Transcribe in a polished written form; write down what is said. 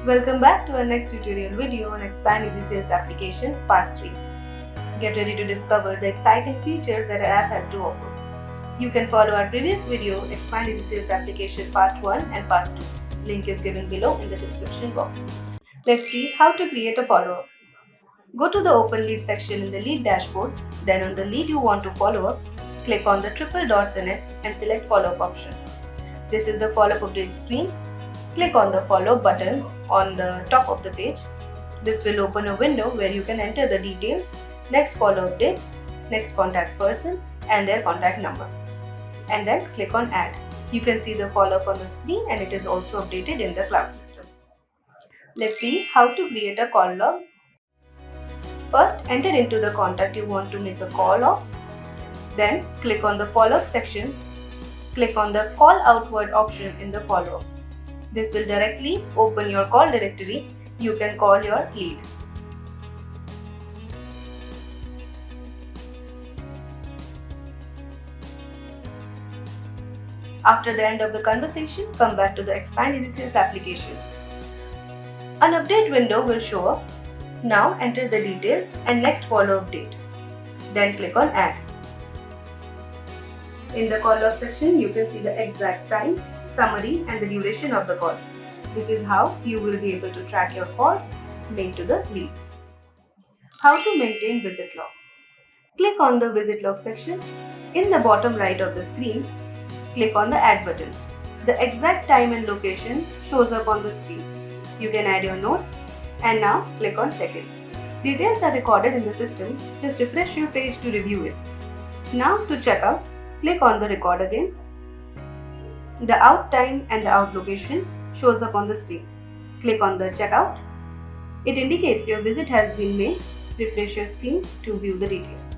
Welcome back to our next tutorial video on Expand eziSALES application part 3. Get ready to discover the exciting features that our app has to offer. You can follow our previous video Expand eziSALES application part 1 and part 2. Link is given below in the description box. Let's see how to create a follower. Go to the Open Lead section in the Lead dashboard. Then on the lead you want to follow up, click on the triple dots in it and select Follow Up option. This is the follow-up update screen. Click on the follow button on the top of the page. This will open a window where you can enter the details, next follow-up date, next contact person and their contact number. And then click on add. You can see the follow-up on the screen and it is also updated in the cloud system. Let's see how to create a call log. First, enter into the contact you want to make a call of. Then click on the follow-up section. Click on the call outward option in the follow-up. This will directly open your call directory. You can call your lead. After the end of the conversation, come back to the Expand eziSALES application. An update window will show up. Now enter the details and next follow-up date. Then click on add. In the call log section, you can see the exact time, summary and the duration of the call. This is how you will be able to track your calls made to the leads. How to maintain visit log. Click on the visit log section. In the bottom right of the screen, click on the add button. The exact time and location shows up on the screen. You can add your notes and now click on check-in. Details are recorded in the system. Just refresh your page to review it. Now to check out, click on the record again. The out time and the out location shows up on the screen. Click on the checkout. It indicates your visit has been made. Refresh your screen to view the details.